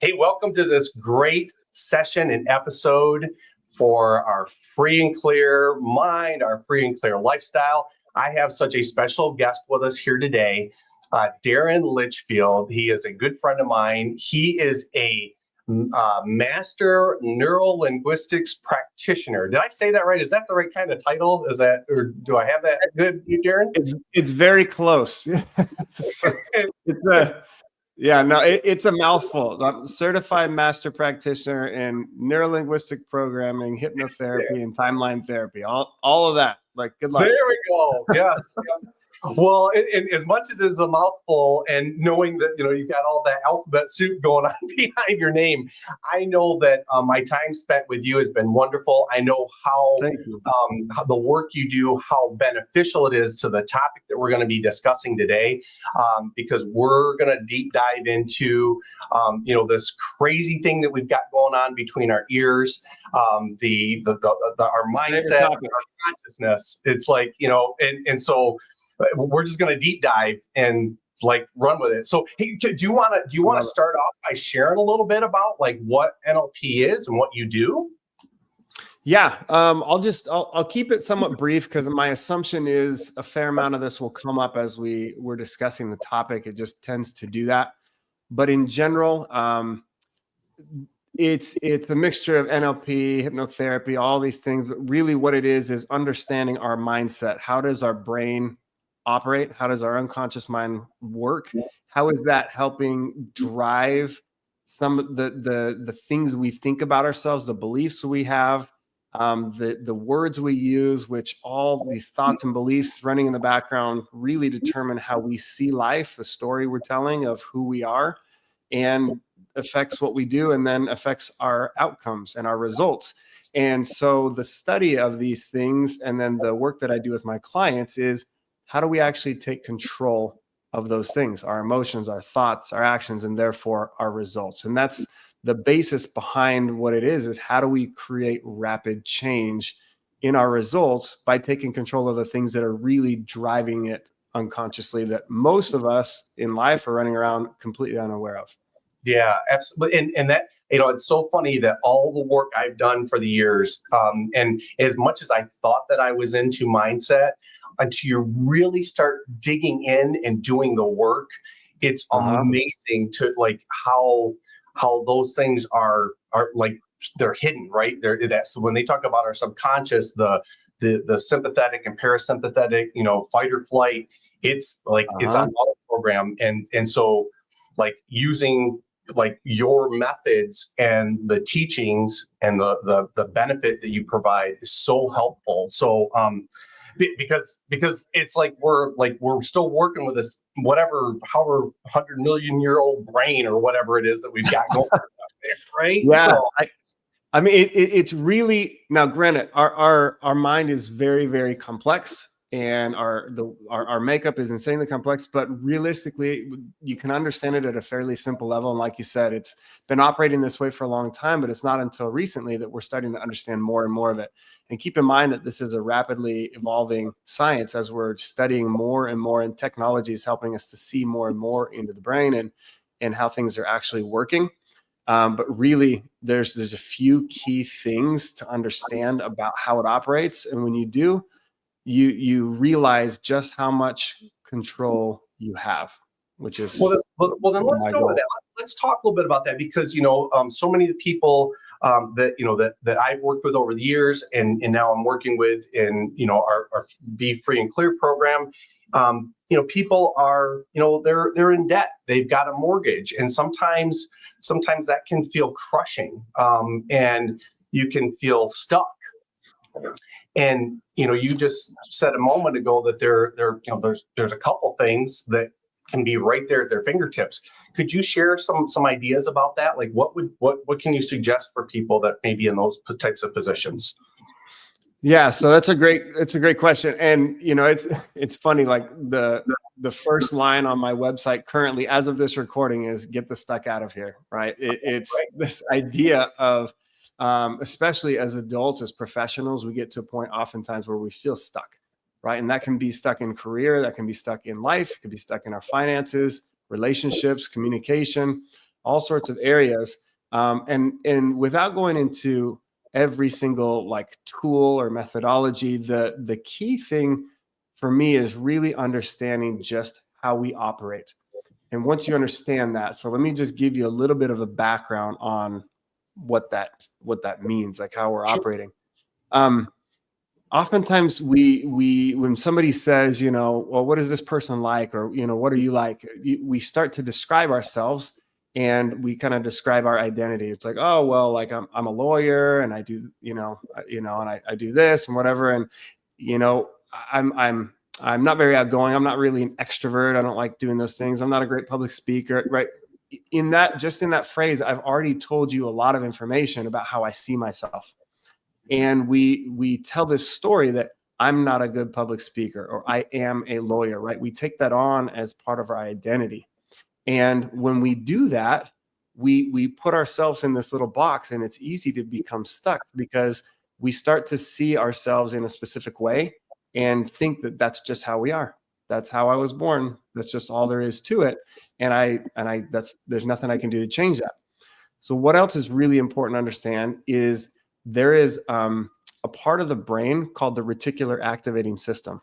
Hey, welcome to this great session and episode for our free and clear mind, our free and clear lifestyle. I have such a special guest with us here today, Darren Lichfield. He is a good friend of mine. He is a master neurolinguistics practitioner. Did I say that right? Is that the right kind of title? Is that, or do I have that good, Darren? It's very close. It's a mouthful. I'm certified master practitioner in neurolinguistic programming, hypnotherapy, and timeline therapy. All of that. Like, good luck. There we go. Yes. Well, as much as it is a mouthful, and knowing that you got all that alphabet soup going on behind your name, I know that my time spent with you has been wonderful. I know how the work you do, how beneficial it is to the topic that we're going to be discussing today, because we're going to deep dive into this crazy thing that we've got going on between our ears, our mindset, our consciousness. It's like and so we're just going to deep dive and run with it. So, hey, do you want to start off by sharing a little bit about what NLP is and what you do? Yeah, I'll keep it somewhat brief because my assumption is a fair amount of this will come up as we're discussing the topic. It just tends to do that. But in general, it's a mixture of NLP, hypnotherapy, all these things. But really what it is understanding our mindset. How does our brain operate? How does our unconscious mind work? How is that helping drive some of the things we think about ourselves, the beliefs we have, the words we use, which all these thoughts and beliefs running in the background really determine how we see life, the story we're telling of who we are, and affects what we do, and then affects our outcomes and our results. And so the study of these things, and then the work that I do with my clients, is how do we actually take control of those things, our emotions, our thoughts, our actions, and therefore our results. And that's the basis behind what it is how do we create rapid change in our results by taking control of the things that are really driving it unconsciously, that most of us in life are running around completely unaware of. Yeah, absolutely. And that, it's so funny that all the work I've done for the years, and as much as I thought that I was into mindset, until you really start digging in and doing the work, it's amazing to how those things are they're hidden, right? So when they talk about our subconscious, the sympathetic and parasympathetic, fight or flight, it's it's on auto program, and so using your methods and the teachings and the benefit that you provide is so helpful. So because it's we're still working with this however 100 million year old brain or whatever it is that we've got going on there, right? Yeah. So, I mean, it's really, now granted, our mind is very, very complex, and our makeup is insanely complex, but realistically, you can understand it at a fairly simple level. And like you said, it's been operating this way for a long time, but it's not until recently that we're starting to understand more and more of it. And keep in mind that this is a rapidly evolving science as we're studying more and more, and technology is helping us to see more and more into the brain and how things are actually working. But really, there's a few key things to understand about how it operates. And when you do, you realize just how much control you have, which is well then let's go with that. Let's talk a little bit about that, because so many of the people that I've worked with over the years, and now I'm working with in our Be Free and Clear program. People are they're in debt. They've got a mortgage, and sometimes that can feel crushing, and you can feel stuck. And you just said a moment ago that there's a couple things that can be right there at their fingertips. Could you share some ideas about that? Like what can you suggest for people that may be in those types of positions? Yeah, so it's a great question. And it's funny, like the first line on my website currently, as of this recording, is "Get the stuck out of here." Right? It's this idea of, especially as adults, as professionals, we get to a point oftentimes where we feel stuck, right? And that can be stuck in career, that can be stuck in life, it can be stuck in our finances, relationships, communication, all sorts of areas. And without going into every single like tool or methodology, the key thing for me is really understanding just how we operate. And once you understand that, so let me just give you a little bit of a background on what that means, like how we're operating. Oftentimes we when somebody says, well, what is this person like, or what are you like, we start to describe ourselves, and we kind of describe our identity. It's like, oh, well, like I'm a lawyer, and I do and I do this and whatever, and I'm not very outgoing. I'm not really an extrovert. I don't like doing those things. I'm not a great public speaker, right? In that phrase, I've already told you a lot of information about how I see myself. And we tell this story that I'm not a good public speaker, or I am a lawyer, right? We take that on as part of our identity. And when we do that, we put ourselves in this little box, and it's easy to become stuck because we start to see ourselves in a specific way and think that that's just how we are. That's how I was born. That's just all there is to it. And there's nothing I can do to change that. So what else is really important to understand is there is a part of the brain called the reticular activating system.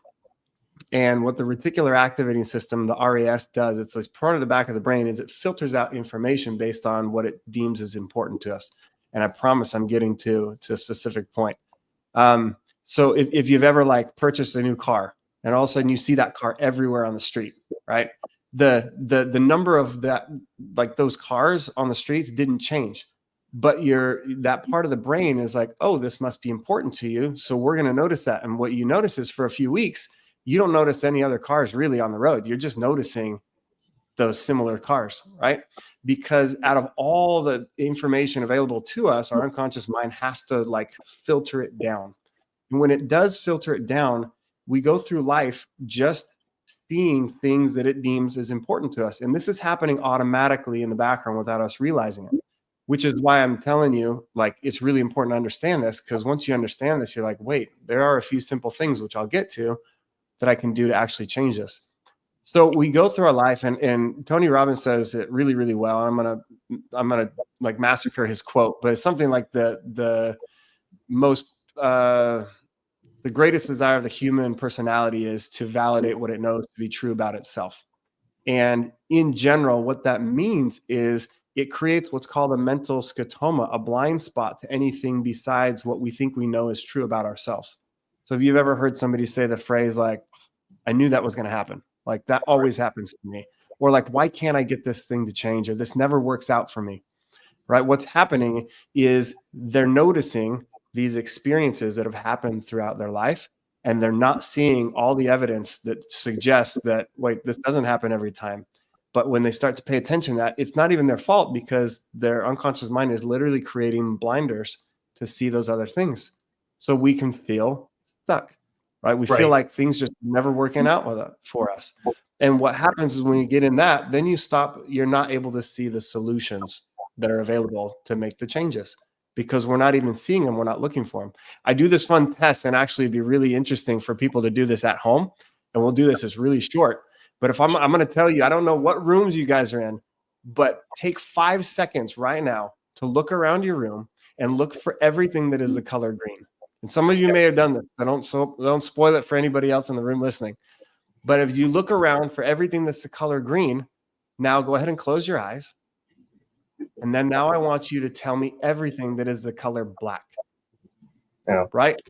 And what the reticular activating system, the RAS, does, it's this part of the back of the brain, is it filters out information based on what it deems is important to us. And I promise I'm getting to a specific point. So if you've ever like purchased a new car, and all of a sudden you see that car everywhere on the street, right? The number of that, like those cars on the streets didn't change, but that part of the brain is like, oh, this must be important to you, so we're going to notice that. And what you notice is, for a few weeks, you don't notice any other cars really on the road. You're just noticing those similar cars, right? Because out of all the information available to us, our unconscious mind has to like filter it down. And when it does filter it down, we go through life just seeing things that it deems as important to us. And this is happening automatically in the background without us realizing it, which is why I'm telling you, like, it's really important to understand this, because once you understand this, you're like, wait, there are a few simple things, which I'll get to, that I can do to actually change this. So we go through our life, and Tony Robbins says it really, really well. I'm gonna like massacre his quote, but it's something like the greatest desire of the human personality is to validate what it knows to be true about itself. And in general, what that means is it creates what's called a mental scotoma, a blind spot to anything besides what we think we know is true about ourselves. So if you've ever heard somebody say the phrase like, I knew that was going to happen, like that always happens to me, or like, why can't I get this thing to change, or this never works out for me, right? What's happening is they're noticing these experiences that have happened throughout their life, and they're not seeing all the evidence that suggests that, wait, this doesn't happen every time. But when they start to pay attention to that, it's not even their fault, because their unconscious mind is literally creating blinders to see those other things. So we can feel stuck, right? We feel like things just never working out for us. And what happens is when you get in that, then you're not able to see the solutions that are available to make the changes, because we're not even seeing them. We're not looking for them. I do this fun test, and actually it'd be really interesting for people to do this at home. And we'll do this. It's really short. But if I'm going to tell you, I don't know what rooms you guys are in, but take 5 seconds right now to look around your room and look for everything that is the color green. And some of you may have done this. I don't spoil it for anybody else in the room listening. But if you look around for everything that's the color green, now go ahead and close your eyes. And then now I want you to tell me everything that is the color black. Yeah. Right?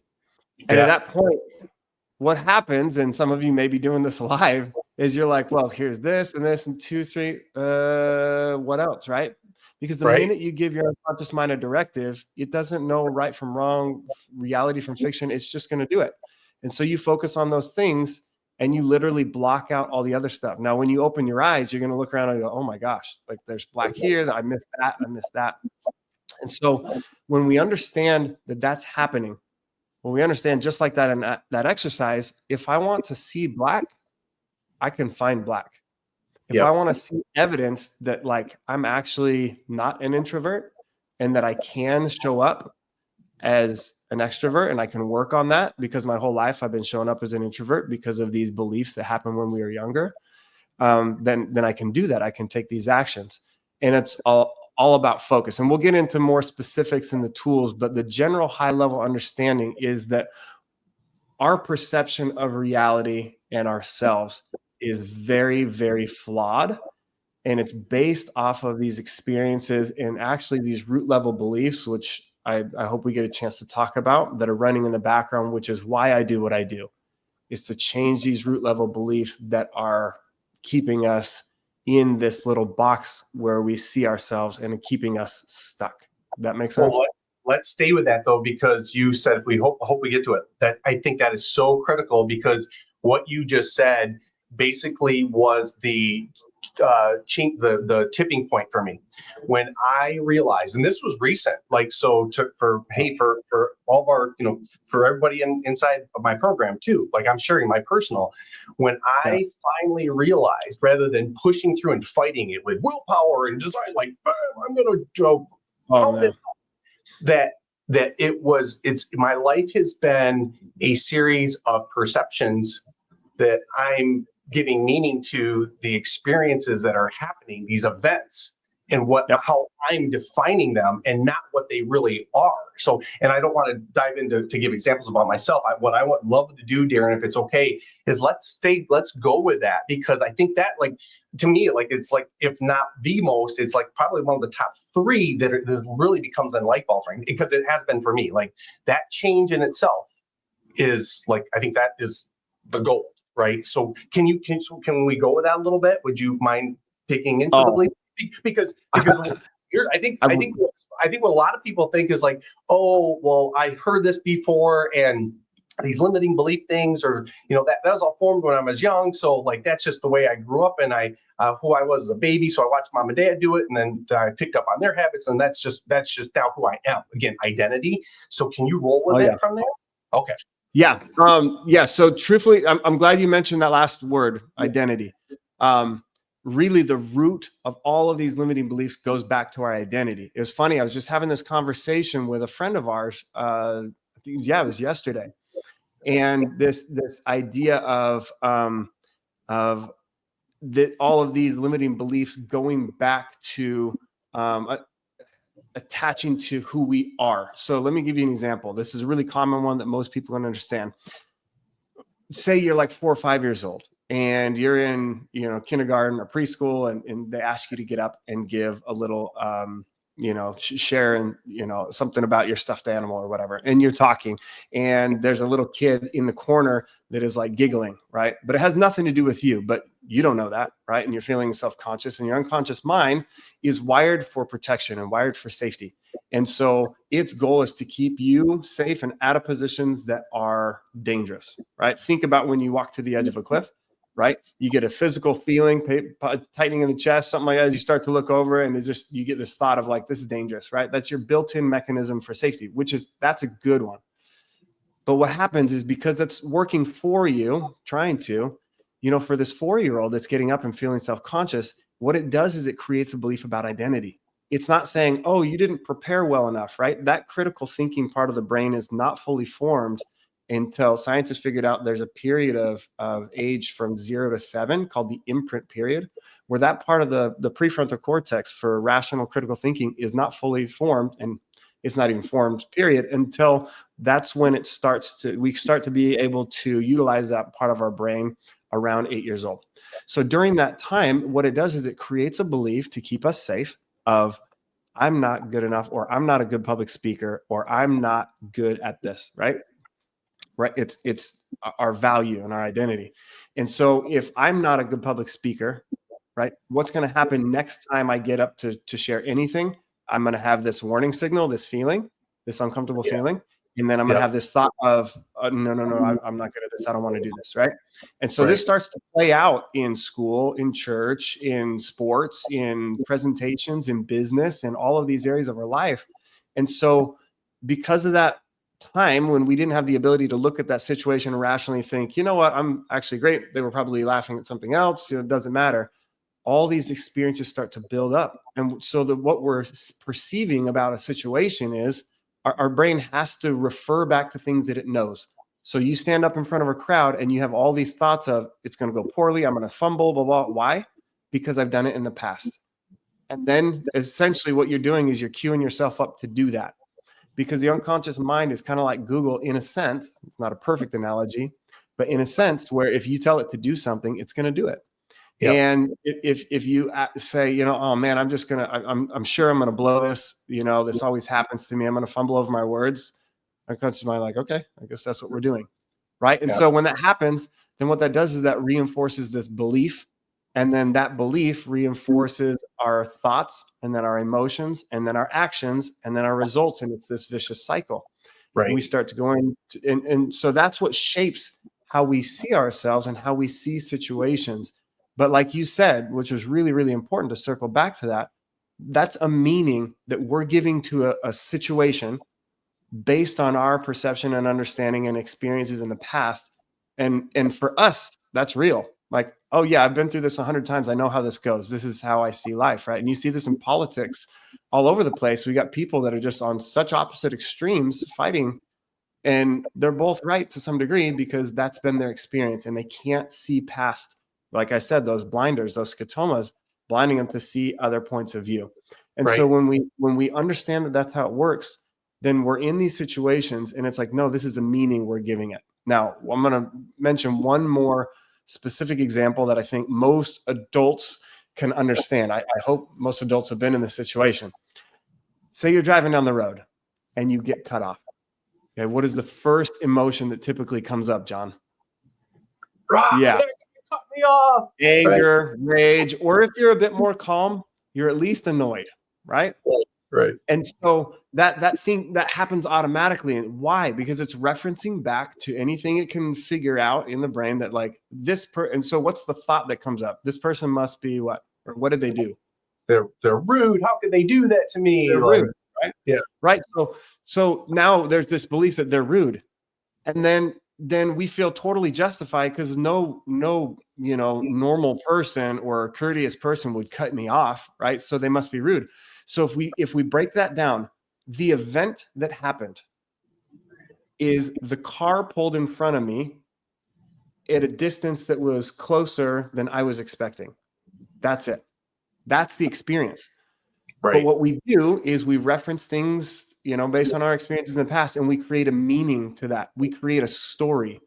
And at that point, what happens, and some of you may be doing this live, is you're like, well, here's this and this and 2, 3, what else, right? Because the minute you give your unconscious mind a directive, it doesn't know right from wrong, reality from fiction. It's just going to do it. And so you focus on those things, and you literally block out all the other stuff. Now, when you open your eyes, you're going to look around and go, oh my gosh, like there's black here, that I missed that, I missed that. And so when we understand that that's happening, when we understand just like that in that exercise, if I want to see black, I can find black. If I want to see evidence that like I'm actually not an introvert and that I can show up as an extrovert, and I can work on that, because my whole life I've been showing up as an introvert because of these beliefs that happened when we were younger, then I can do that. I can take these actions. And it's all about focus. And we'll get into more specifics in the tools, but the general high level understanding is that our perception of reality and ourselves is very, very flawed. And it's based off of these experiences and actually these root level beliefs, which I hope we get a chance to talk about, that are running in the background, which is why I do what I do, is to change these root level beliefs that are keeping us in this little box where we see ourselves and keeping us stuck. That makes sense? Well, let's stay with that though, because you said if we hope we get to it. That I think that is so critical, because what you just said basically was the tipping point for me when I realized, and this was recent, like, so for all of our, for everybody inside of my program too, like I'm sharing my personal, when I finally realized, rather than pushing through and fighting it with willpower and design, like I'm going to pound it, that it's my life has been a series of perceptions that I'm giving meaning to, the experiences that are happening, these events, and how I'm defining them, and not what they really are. So, and I don't want to dive into to give examples about myself. What I would love to do, Darren, if it's okay, is let's go with that, because I think that, like, to me, like, it's like, if not the most, it's like probably one of the top three that really becomes life altering, because it has been for me. Like, that change in itself is like, I think that is the goal. Right. So can we go with that a little bit? Would you mind taking into the belief? Because I think what a lot of people think is like, oh, well, I've heard this before, and these limiting belief things, or that was all formed when I was young. So like, that's just the way I grew up, and who I was as a baby. So I watched mom and dad do it, and then I picked up on their habits, and that's just now who I am. Again, identity. So can you roll with it from there? Okay. Yeah. So truthfully, I'm glad you mentioned that last word, identity. Really, the root of all of these limiting beliefs goes back to our identity. It was funny. I was just having this conversation with a friend of ours. I think, it was yesterday. And this idea of all of these limiting beliefs going back to attaching to who we are. So let me give you an example. This is a really common one that most people can understand. Say you're like 4 or 5 years old and you're in, kindergarten or preschool, and they ask you to get up and give a little, share and, something about your stuffed animal or whatever. And you're talking, and there's a little kid in the corner that is like giggling, right? But it has nothing to do with you, but you don't know that, right? And you're feeling self-conscious, and your unconscious mind is wired for protection and wired for safety. And so its goal is to keep you safe and out of positions that are dangerous, right? Think about when you walk to the edge of a cliff, right? You get a physical feeling, tightening in the chest, something like that. As you start to look over, and you get this thought of like, this is dangerous, right? That's your built-in mechanism for safety, that's a good one. But what happens is, because that's working for you, trying to, for this 4-year-old that's getting up and feeling self-conscious, what it does is it creates a belief about identity. It's not saying, oh, you didn't prepare well enough, right? That critical thinking part of the brain is not fully formed until scientists figured out there's a period of age from 0 to 7 called the imprint period, where that part of the prefrontal cortex for rational critical thinking is not fully formed, and it's not even formed, period, until that's when we start to be able to utilize that part of our brain around 8 years old. So during that time, what it does is it creates a belief to keep us safe of, I'm not good enough, or I'm not a good public speaker, or I'm not good at this, right? Right. It's our value and our identity. And so if I'm not a good public speaker, right, what's going to happen next time I get up to share anything? I'm going to have this warning signal, this feeling, this uncomfortable feeling. And then I'm going to have this thought of, no, I'm not good at this. I don't want to do this. Right. And so this starts to play out in school, in church, in sports, in presentations, in business, in all of these areas of our life. And so because of that time when we didn't have the ability to look at that situation and rationally think, you know what, I'm actually great. They were probably laughing at something else. It doesn't matter. All these experiences start to build up. And so what we're perceiving about a situation is our brain has to refer back to things that it knows. So you stand up in front of a crowd and you have all these thoughts of, it's going to go poorly, I'm going to fumble, blah, blah. Why? Because I've done it in the past. And then essentially what you're doing is you're queuing yourself up to do that, because the unconscious mind is kind of like Google in a sense. It's not a perfect analogy, but in a sense where if you tell it to do something, it's going to do it. Yep. And if you say, oh man, I'm sure I'm going to blow this, this always happens to me, I'm going to fumble over my words, unconscious mind like, okay, I guess that's what we're doing. Right. And so when that happens, then what that does is that reinforces this belief. And then that belief reinforces our thoughts, and then our emotions, and then our actions, and then our results. And it's this vicious cycle. Right. And we start to go in. And so that's what shapes how we see ourselves and how we see situations. But like you said, which was really, really important to circle back to that, that's a meaning that we're giving to a situation based on our perception and understanding and experiences in the past. And for us, that's real. Like, oh yeah, I've been through this 100 times. I know how this goes. This is how I see life, right? And you see this in politics all over the place. We got people that are just on such opposite extremes fighting, and they're both right to some degree because that's been their experience, and they can't see past, like I said, those blinders, those scotomas, blinding them to see other points of view. And so when we understand that that's how it works, then we're in these situations and it's like, no, this is a meaning we're giving it. Now, I'm going to mention one more specific example that I think most adults can understand. I hope most adults have been in this situation. Say you're driving down the road and you get cut off. Okay, what is the first emotion that typically comes up, John? Yeah. Cut me off. Anger, rage, or if you're a bit more calm, you're at least annoyed, right? Right. And so that thing that happens automatically. And why? Because it's referencing back to anything it can figure out in the brain that like and so what's the thought that comes up? This person must be what? Or what did they do? They're rude. How could they do that to me? They're rude, right? Yeah. Right. So now there's this belief that they're rude. And then we feel totally justified because no normal person or a courteous person would cut me off, right? So they must be rude. So if we break that down, the event that happened is the car pulled in front of me at a distance that was closer than I was expecting. That's it. That's the experience. Right. But what we do is we reference things, based on our experiences in the past, and we create a meaning to that. We create a story.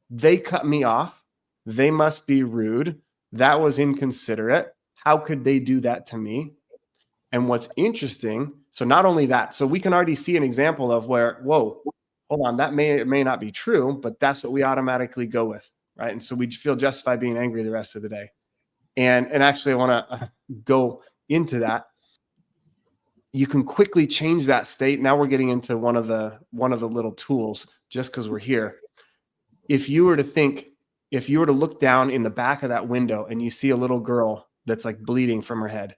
They cut me off. They must be rude. That was inconsiderate. How could they do that to me? And what's interesting, so not only that, so we can already see an example of where, whoa, hold on, that may or may not be true, but that's what we automatically go with, right? And so we feel justified being angry the rest of the day. And actually, I want to go into that. You can quickly change that state. Now we're getting into one of the little tools, just because we're here. If you were to look down in the back of that window and you see a little girl that's like bleeding from her head,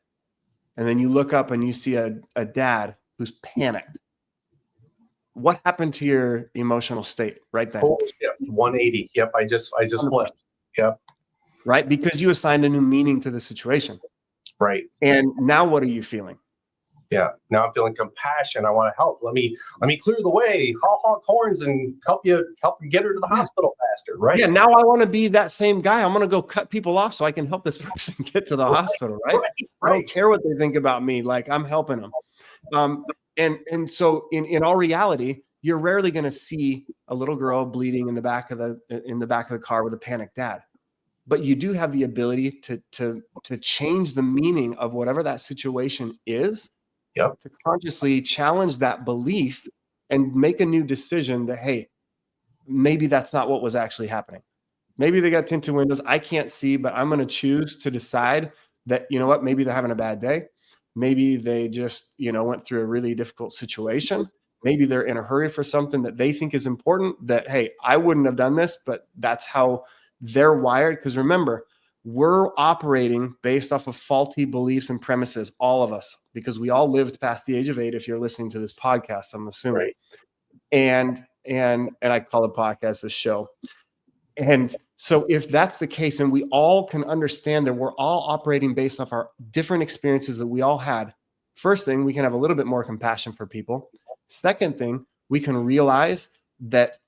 and then you look up and you see a dad who's panicked, what happened to your emotional state right then? 180. Yep. I just flipped. Yep. Right. Because you assigned a new meaning to the situation. Right. And now what are you feeling? Yeah. Now I'm feeling compassion. I want to help. Let me clear the way, honk horns, and help you get her to the hospital faster. Right. Yeah. Now I want to be that same guy. I'm going to go cut people off so I can help this person get to the hospital. Right. I don't care what they think about me. Like, I'm helping them. And so in all reality, you're rarely going to see a little girl bleeding in the back of the car with a panicked dad. But you do have the ability to change the meaning of whatever that situation is. Yep. To consciously challenge that belief and make a new decision that, hey, maybe that's not what was actually happening. Maybe they got tinted windows. I can't see, but I'm going to choose to decide that, you know what, maybe they're having a bad day. Maybe they just, went through a really difficult situation. Maybe they're in a hurry for something that they think is important that, hey, I wouldn't have done this, but that's how they're wired. Because remember, we're operating based off of faulty beliefs and premises, all of us, because we all lived past the age of 8. If you're listening to this podcast, I'm assuming. Right. And I call the podcast a show. And so if that's the case, and we all can understand that we're all operating based off our different experiences that we all had, first thing, we can have a little bit more compassion for people. Second thing, we can realize that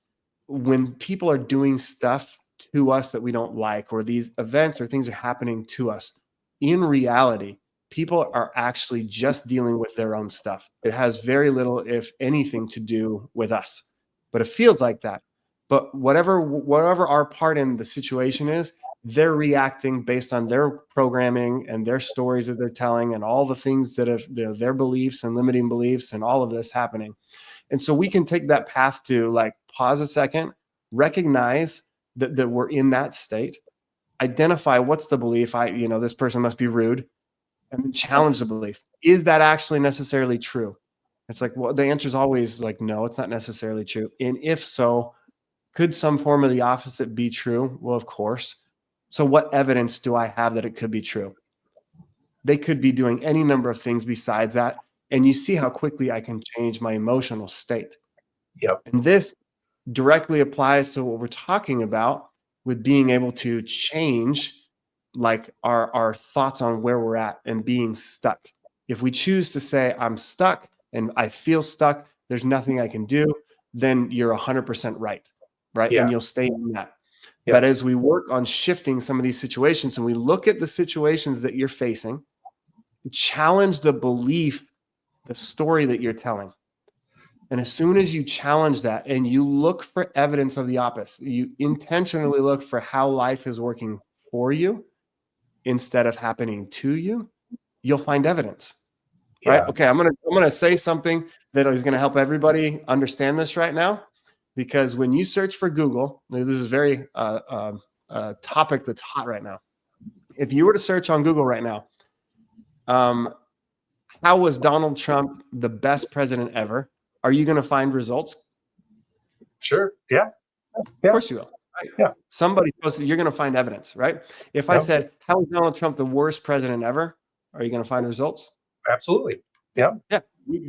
when people are doing stuff to us that we don't like, or these events or things are happening to us, in reality, people are actually just dealing with their own stuff. It has very little, if anything, to do with us, but it feels like that. But whatever our part in the situation is, they're reacting based on their programming and their stories that they're telling and all the things that have, you know, their beliefs and limiting beliefs and all of this happening. And so we can take that path to like pause a second, recognize that we're in that state, identify what's the belief. This person must be rude, and then challenge the belief. Is that actually necessarily true? It's like, well, the answer is always like, no, it's not necessarily true. And if so, could some form of the opposite be true? Well, of course. So what evidence do I have that it could be true? They could be doing any number of things besides that. And you see how quickly I can change my emotional state. Yep. And this directly applies to what we're talking about with being able to change like our thoughts on where we're at and being stuck. If we choose to say, I'm stuck and I feel stuck, there's nothing I can do, then you're 100% right. Yeah. And you'll stay in that. Yeah. But as we work on shifting some of these situations and we look at the situations that you're facing, challenge the belief, the story that you're telling. And as soon as you challenge that and you look for evidence of the opposite, you intentionally look for how life is working for you instead of happening to you, you'll find evidence. Right? Yeah. Okay, I'm gonna say something that is gonna help everybody understand this right now, because when you search for Google, this is very topic that's hot right now. If you were to search on Google right now, how was Donald Trump the best president ever? Are you going to find results? Sure. Yeah. Of course you will. Right? Yeah. Somebody posted, you're going to find evidence, right? If I said, how was Donald Trump the worst president ever? Are you going to find results? Absolutely. Yeah. Yeah.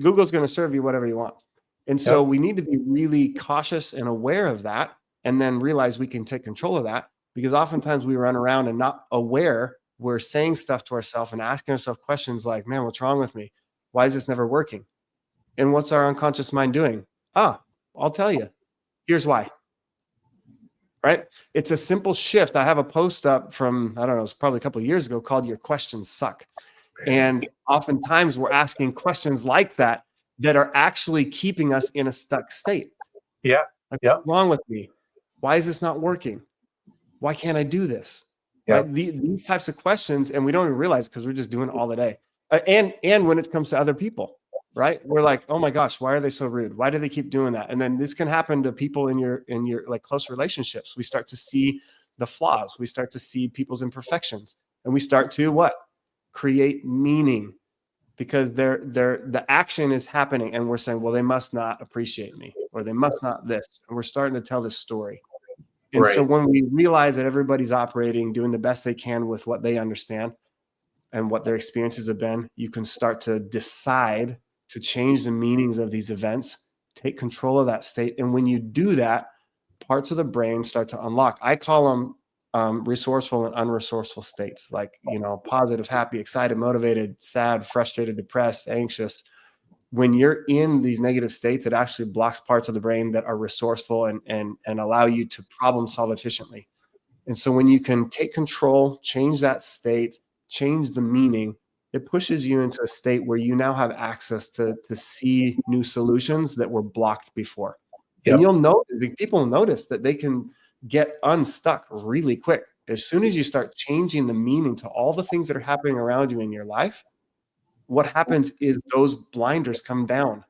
Google's going to serve you whatever you want. And so we need to be really cautious and aware of that, and then realize we can take control of that, because oftentimes we run around and not aware. We're saying stuff to ourselves and asking ourselves questions like, man, what's wrong with me? Why is this never working? And what's our unconscious mind doing? I'll tell you. Here's why. Right? It's a simple shift. I have a post up from, I don't know, it's probably a couple of years ago called Your Questions Suck. And oftentimes we're asking questions like that are actually keeping us in a stuck state. Yeah. Like, what's wrong with me? Why is this not working? Why can't I do this? Right? These types of questions, and we don't even realize it because we're just doing it all the day. And when it comes to other people, right? We're like, oh my gosh, why are they so rude? Why do they keep doing that? And then this can happen to people in your like close relationships. We start to see the flaws. We start to see people's imperfections, and we start to what? Create meaning, because the action is happening, and we're saying, well, they must not appreciate me, or they must not this, and we're starting to tell this story. And so when we realize that everybody's operating, doing the best they can with what they understand and what their experiences have been, you can start to decide to change the meanings of these events, take control of that state. And when you do that, parts of the brain start to unlock. I call them resourceful and unresourceful states, like, positive, happy, excited, motivated, sad, frustrated, depressed, anxious. When you're in these negative states, it actually blocks parts of the brain that are resourceful and allow you to problem solve efficiently. And so when you can take control, change that state, change the meaning, it pushes you into a state where you now have access to see new solutions that were blocked before. And you'll know, people notice that they can get unstuck really quick. As soon as you start changing the meaning to all the things that are happening around you in your life, what happens is those blinders come down,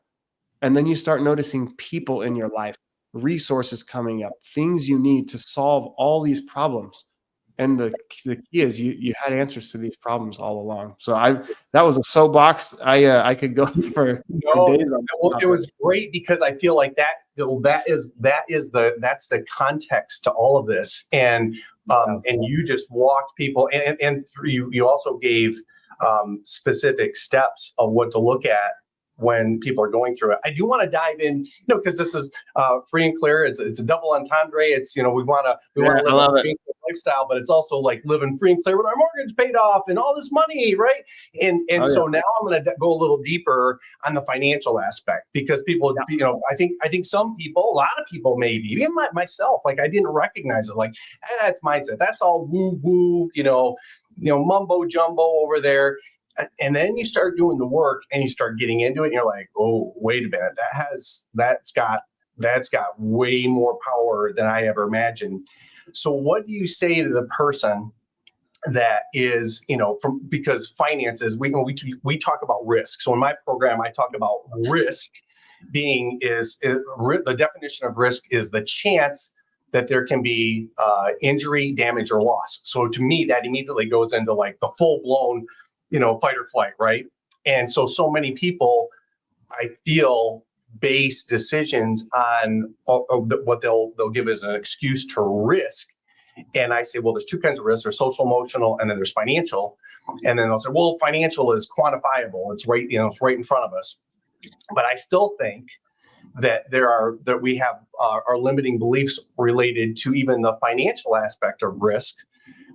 and then you start noticing people in your life, resources coming up, things you need to solve all these problems. And the key is you had answers to these problems all along. So that was a soapbox. I could go for days on well, it was great, because I feel like that's the context to all of this. And you just walked people, and you also gave specific steps of what to look at when people are going through it. I do want to dive in, because this is free and clear. It's a double entendre. It's, we want to live a free and clear lifestyle, but it's also like living free and clear with our mortgage paid off and all this money, right? So now I'm going to go a little deeper on the financial aspect, because people, I think some people, a lot of people, maybe even myself, like I didn't recognize it. Like, it's mindset. That's all woo woo, mumbo jumbo over there. And then you start doing the work and you start getting into it and you're like, oh, wait a minute, that's got way more power than I ever imagined. So what do you say to the person that is, because finances, we talk about risk. So in my program, I talk about risk being the definition of risk is the chance that there can be injury, damage, or loss. So to me, that immediately goes into like the full blown, fight or flight, right? And so many people, I feel, base decisions on what they'll give as an excuse to risk. And I say, well, there's two kinds of risks: there's social, emotional, and then there's financial. And then they'll say, well, financial is quantifiable; it's right, it's right in front of us. But I still think that we have our limiting beliefs related to even the financial aspect of risk,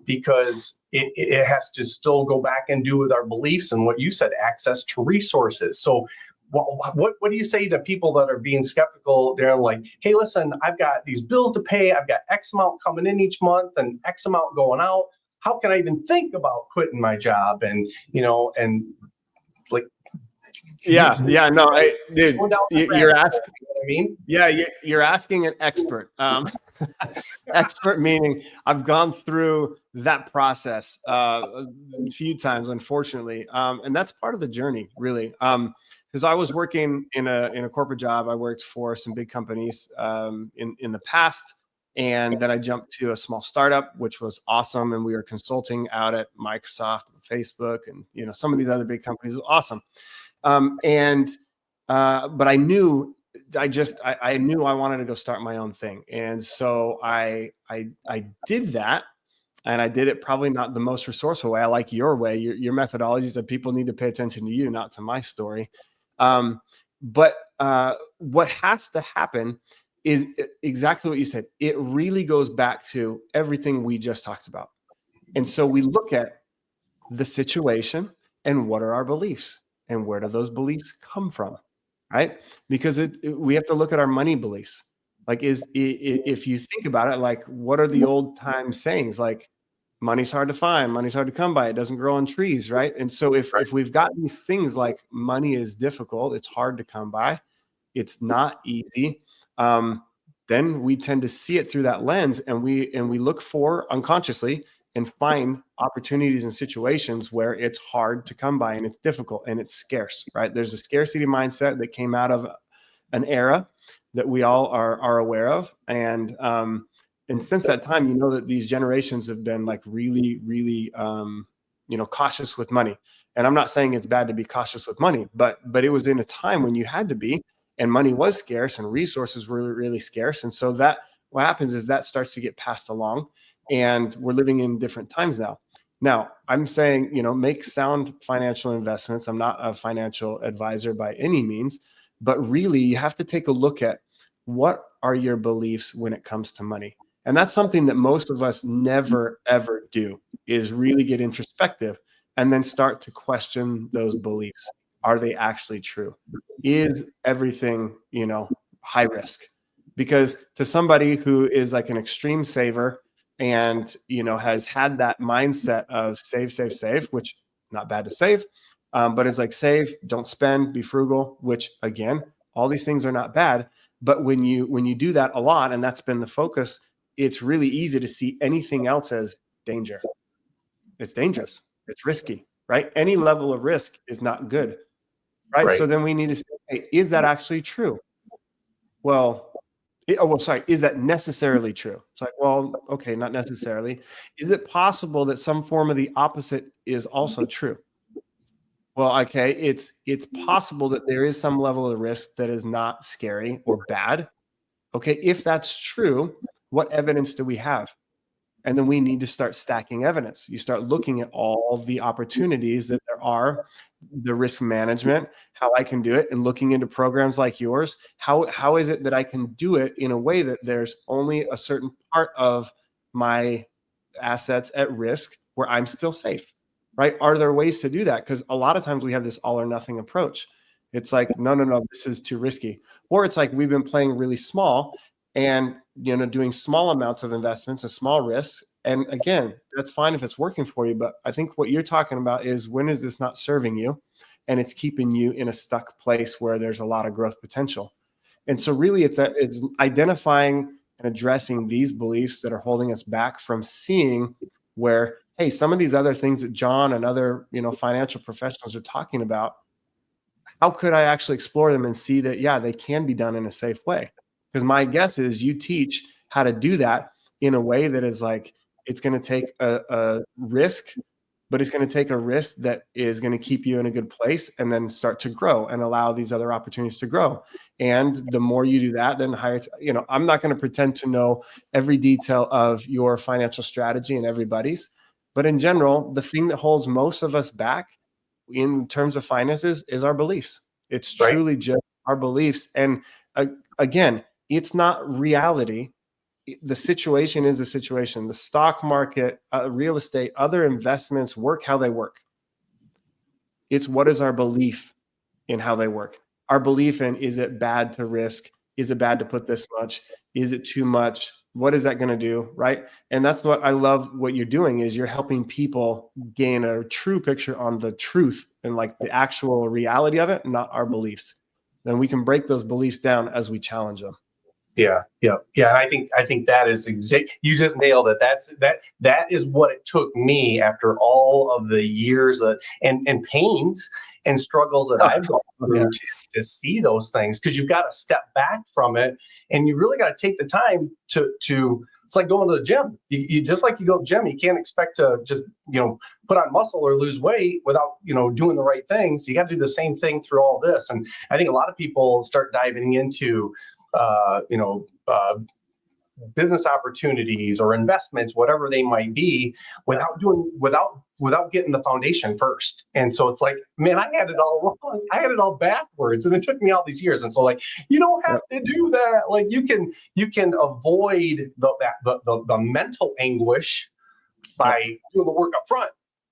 because it has to still go back and do with our beliefs and what you said, access to resources. So what do you say to people that are being skeptical? They're like, hey, listen, I've got these bills to pay. I've got X amount coming in each month and X amount going out. How can I even think about quitting my job? And, and like, Yeah, no, dude, you're asking. I mean, Yeah, you're asking an expert. Expert meaning I've gone through that process a few times, unfortunately, and that's part of the journey, really. Because I was working in a corporate job. I worked for some big companies in the past, and then I jumped to a small startup, which was awesome. And we were consulting out at Microsoft and Facebook, and some of these other big companies. It was awesome. But I knew I knew I wanted to go start my own thing. And so I did that, and I did it probably not the most resourceful way. I like your way, your methodologies, that people need to pay attention to you, not to my story. But what has to happen is exactly what you said. It really goes back to everything we just talked about. And so we look at the situation and what are our beliefs and where do those beliefs come from, right? Because we have to look at our money beliefs. Like, if you think about it, like, what are the old time sayings? Like, money's hard to find, money's hard to come by, it doesn't grow on trees, right? And so if we've got these things like money is difficult, it's hard to come by, it's not easy, then we tend to see it through that lens, and we look for, unconsciously, and find opportunities and situations where it's hard to come by and it's difficult and it's scarce, right? There's a scarcity mindset that came out of an era that we all are aware of. And since that time, that these generations have been like really, really, cautious with money. And I'm not saying it's bad to be cautious with money, but it was in a time when you had to be, and money was scarce and resources were really scarce. And so that what happens is that starts to get passed along, and we're living in different times now. Now, I'm saying, make sound financial investments. I'm not a financial advisor by any means, but really you have to take a look at what are your beliefs when it comes to money. And that's something that most of us never, ever do, is really get introspective and then start to question those beliefs. Are they actually true? Is everything, high risk? Because to somebody who is like an extreme saver and, has had that mindset of save, which not bad to save, but it's like save, don't spend, be frugal, which again, all these things are not bad. But when you do that a lot, and that's been the focus, it's really easy to see anything else as danger. It's dangerous. It's risky, right? Any level of risk is not good, right? So then we need to say, hey, is that actually true? Well, is that necessarily true? It's like, well, okay, not necessarily. Is it possible that some form of the opposite is also true? Well, okay, it's possible that there is some level of risk that is not scary or bad. Okay, if that's true, what evidence do we have? And then we need to start stacking evidence. You start looking at all the opportunities that there are, the risk management, how I can do it, and looking into programs like yours. How is it that I can do it in a way that there's only a certain part of my assets at risk where I'm still safe, right? Are there ways to do that? Because a lot of times we have this all or nothing approach. It's like, no, this is too risky. Or it's like we've been playing really small and doing small amounts of investments and small risks, And again, that's fine if it's working for you. But I think what you're talking about is, when is this not serving you? And it's keeping you in a stuck place where there's a lot of growth potential. And so really it's identifying and addressing these beliefs that are holding us back from seeing where, hey, some of these other things that John and other, financial professionals are talking about, how could I actually explore them and see that, yeah, they can be done in a safe way? Because my guess is you teach how to do that in a way that is like, it's going to take a risk, but it's going to take a risk that is going to keep you in a good place and then start to grow and allow these other opportunities to grow. And the more you do that, then the higher, I'm not going to pretend to know every detail of your financial strategy and everybody's, but in general, the thing that holds most of us back in terms of finances is our beliefs. It's truly just our beliefs. And again, it's not reality. The situation is the situation. The stock market, real estate, other investments work how they work. It's what is our belief in how they work? Our belief in, is it bad to risk? Is it bad to put this much? Is it too much? What is that going to do? Right. And that's what I love what you're doing, is you're helping people gain a true picture on the truth and like the actual reality of it, not our beliefs. Then we can break those beliefs down as we challenge them. Yeah. And I think that is you just nailed it. That is what it took me after all of the years and pains and struggles that I've gone through to see those things, because you've got to step back from it, and you really got to take the time to it's like going to the gym. You just like you go to the gym, you can't expect to just put on muscle or lose weight without doing the right things. You got to do the same thing through all this. And I think a lot of people start diving into business opportunities or investments, whatever they might be, without getting the foundation first. And so it's like, man, I had it all wrong. I had it all backwards, and it took me all these years. And so, like, you don't have to do that. Like, you can avoid the mental anguish by doing the work up front.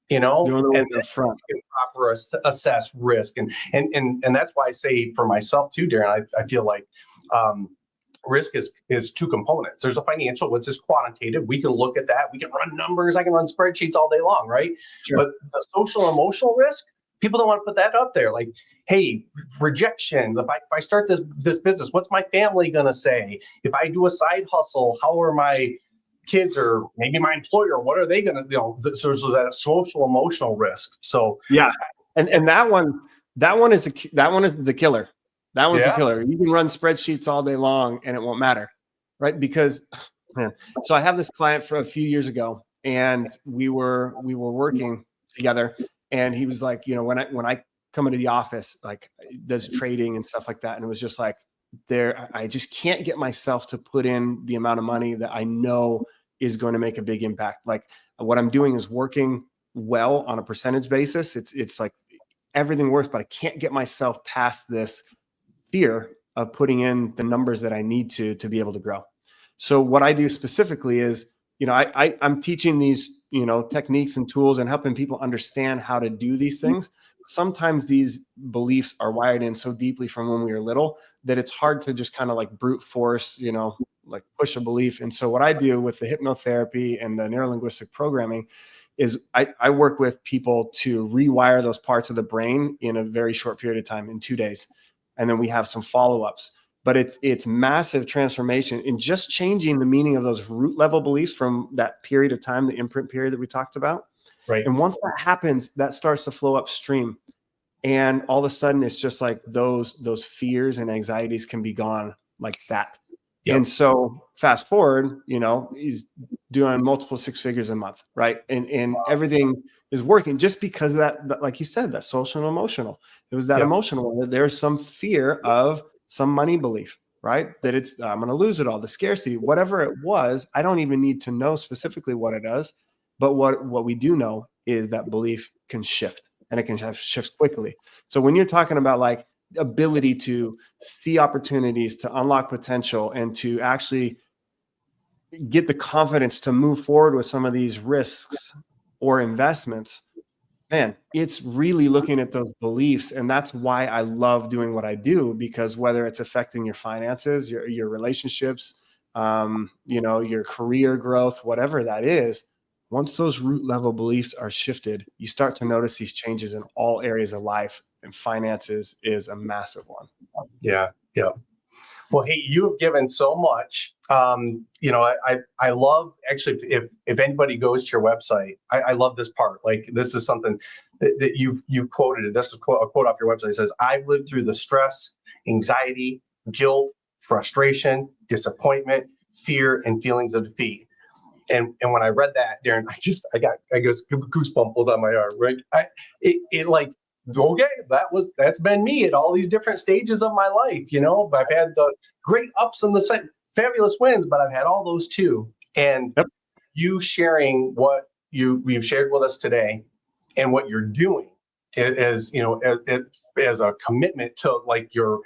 Doing the work up front. You can proper assess risk, and that's why I say for myself too, Darren, I feel like risk is two components. There's a financial, which is quantitative. We can look at that. We can run numbers. I can run spreadsheets all day long, right? Sure. But the social emotional risk, people don't want to put that up there. Like, hey, rejection. If I start this business, what's my family going to say? If I do a side hustle, how are my kids or maybe my employer, what are they going to, so that social emotional risk. So yeah. And that one is the killer. That one's a killer. You can run spreadsheets all day long and it won't matter, right? Because, man, so I have this client for a few years ago, and we were working together, and he was like, when I come into the office, like, does trading and stuff like that, and it was just like, I just can't get myself to put in the amount of money that I know is going to make a big impact. Like, what I'm doing is working well on a percentage basis. It's like everything works, but I can't get myself past this fear of putting in the numbers that I need to be able to grow. So what I do specifically is, I'm teaching these, techniques and tools and helping people understand how to do these things. Sometimes these beliefs are wired in so deeply from when we were little that it's hard to just kind of like brute force, like push a belief. And so what I do with the hypnotherapy and the neurolinguistic programming is I work with people to rewire those parts of the brain in a very short period of time, in 2 days. And then we have some follow-ups, but it's massive transformation in just changing the meaning of those root level beliefs from that period of time, the imprint period that we talked about. Right. And once that happens, that starts to flow upstream. And all of a sudden it's just like those fears and anxieties can be gone like that. Yep. And so fast forward, he's doing multiple 6 figures a month, right? And everything is working just because of that, like you said, that social and emotional. It was that emotional one. There's some fear of some money belief, right? That I'm going to lose it all, the scarcity, whatever it was. I don't even need to know specifically what it does, but what we do know is that belief can shift, and it can shift quickly. So when you're talking about like ability to see opportunities, to unlock potential, and to actually get the confidence to move forward with some of these risks or investments, man, it's really looking at those beliefs. And that's why I love doing what I do, because whether it's affecting your finances, your relationships, your career growth, whatever that is. Once those root level beliefs are shifted, you start to notice these changes in all areas of life, and finances is a massive one. Yeah. Yeah. Well, hey, you have given so much. I love, actually, if anybody goes to your website, I love this part. Like, this is something that you've quoted. This is a quote off your website. It says, "I've lived through the stress, anxiety, guilt, frustration, disappointment, fear, and feelings of defeat." And when I read that, Darren, I got goosebumps on my arm. Right? It like, okay, that's been me at all these different stages of my life. I've had the great ups and the fabulous wins, but I've had all those too. And Yep. you sharing what you've shared with us today, and what you're doing as as a commitment to like your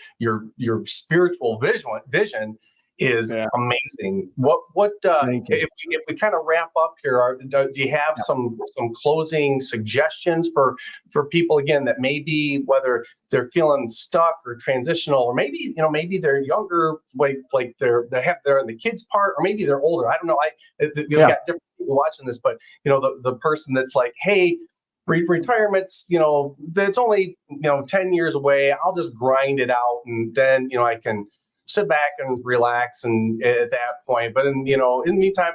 spiritual vision is Yeah. amazing. What Thank you. if we kind of wrap up here, do you have Yeah. some closing suggestions for people, again, that maybe, whether they're feeling stuck or transitional, or maybe they're younger, like they're in the kids part, or maybe they're older. I don't know. We got different people watching this, but the person that's like, hey, retirement's, that's only 10 years away. I'll just grind it out, and then I can sit back and relax, and at that point. But in the meantime,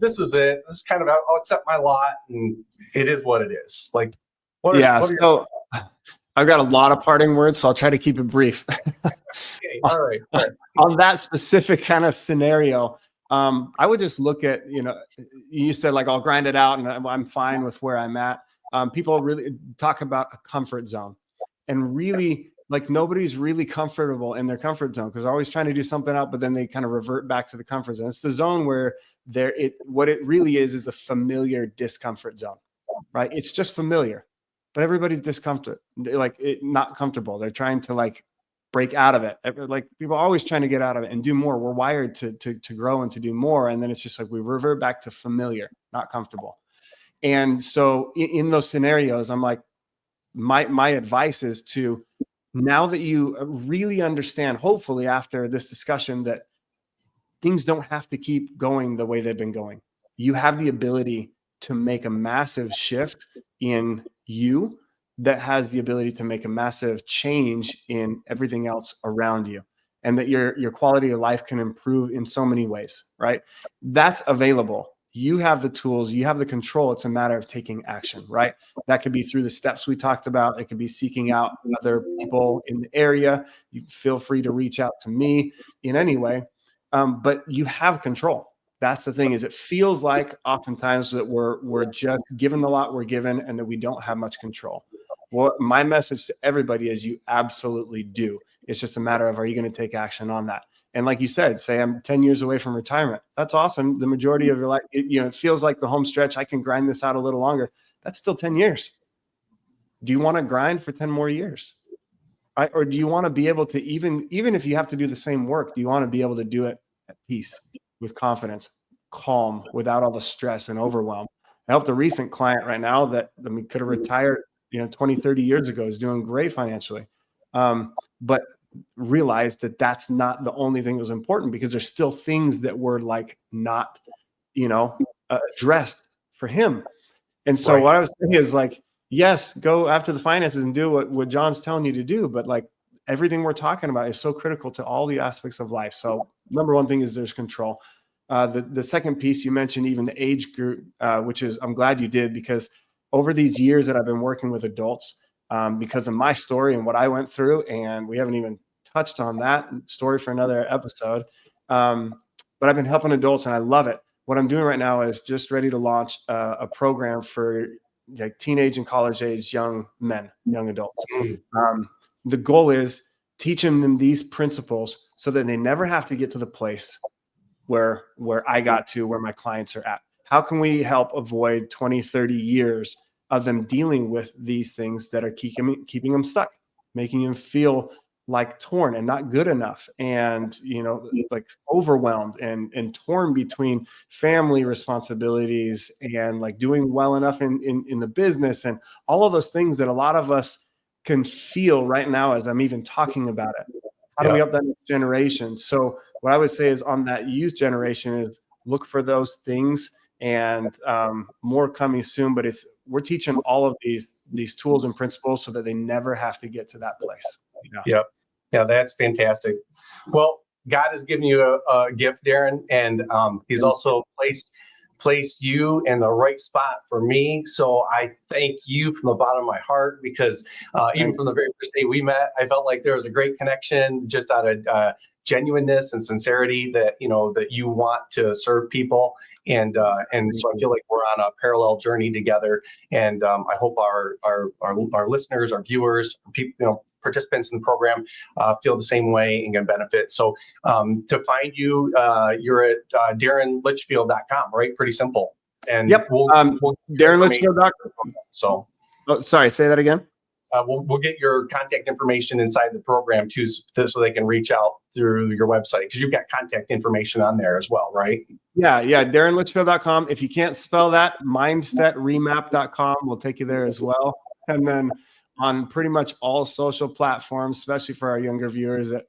this is it. This is kind of, I'll accept my lot, and it is what it is. Like, what are your... So I've got a lot of parting words, so I'll try to keep it brief. Okay, all right. On that specific kind of scenario, I would just look at, you said like, I'll grind it out and I'm fine with where I'm at. People really talk about a comfort zone, and really, like, nobody's really comfortable in their comfort zone, because they're always trying to do something out, but then they kind of revert back to the comfort zone. It's the zone where what it really is a familiar discomfort zone, right? It's just familiar, but everybody's discomfort, not comfortable. They're trying to like break out of it. Like, people are always trying to get out of it and do more. We're wired to grow and to do more. And then it's just like, we revert back to familiar, not comfortable. And so in those scenarios, I'm like, my advice is to, now that you really understand, hopefully after this discussion, that things don't have to keep going the way they've been going. You have the ability to make a massive shift in you that has the ability to make a massive change in everything else around you, and that your quality of life can improve in so many ways, right? That's available. You have the tools, you have the control. It's a matter of taking action, right? That could be through the steps we talked about. It could be seeking out other people in the area. You feel free to reach out to me in any way. But you have control. That's the thing, is it feels like oftentimes that we're just given the lot we're given, and that we don't have much control. Well, my message to everybody is, you absolutely do. It's just a matter of, are you going to take action on that? And like you said, say I'm 10 years away from retirement. That's awesome. The majority of your life, it feels like the home stretch. I can grind this out a little longer. That's still 10 years. Do you want to grind for 10 more years? Right? Or do you want to be able to, even if you have to do the same work, do you want to be able to do it at peace, with confidence, calm, without all the stress and overwhelm? I helped a recent client right now that, could have retired 20, 30 years ago, is doing great financially. But realized that that's not the only thing that was important, because there's still things that were like not, addressed for him. And so what I was saying is, like, yes, go after the finances and do what John's telling you to do. But like, everything we're talking about is so critical to all the aspects of life. So number one thing is there's control. The second piece, you mentioned even the age group, which is, I'm glad you did, because over these years that I've been working with adults, because of my story and what I went through, and we haven't even touched on that story for another episode. But I've been helping adults, and I love it. What I'm doing right now is just ready to launch a program for like teenage and college age young men, young adults. The goal is teaching them these principles so that they never have to get to the place where I got to, where my clients are at. How can we help avoid 20, 30 years of them dealing with these things that are keeping them stuck, making them feel like torn and not good enough, and like overwhelmed and torn between family responsibilities and like doing well enough in the business, and all of those things that a lot of us can feel right now as I'm even talking about it. How do we help that next generation? So what I would say is on that youth generation is look for those things, and more coming soon. But we're teaching all of these tools and principles so that they never have to get to that place. Yep. Yeah, that's fantastic. Well, God has given you a gift, Darren, and he's also placed you in the right spot for me. So I thank you from the bottom of my heart, because even from the very first day we met, I felt like there was a great connection just out of genuineness and sincerity that you want to serve people. And so I feel like we're on a parallel journey together. And I hope our listeners, our viewers, people, participants in the program feel the same way and can benefit. So to find you, you're at DarrenLichfield.com, right? Pretty simple. And yep, we'll DarrenLichfield.com. So, sorry, say that again. We'll get your contact information inside the program too, so they can reach out through your website, because you've got contact information on there as well, right? Yeah, DarrenLichfield.com. If you can't spell that, mindsetremap.com will take you there as well. And then on pretty much all social platforms, especially for our younger viewers that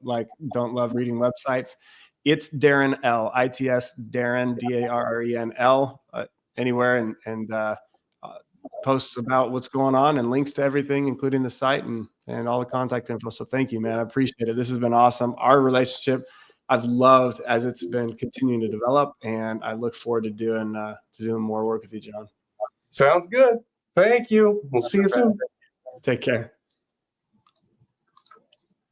don't love reading websites, it's Darren L, ITS, Darren, DARRENL, anywhere, and posts about what's going on and links to everything, including the site and all the contact info. So thank you, man. I appreciate it. This has been awesome. Our relationship I've loved as it's been continuing to develop, and I look forward to doing more work with you, John. Sounds good. Thank you. We'll see you soon. Take care.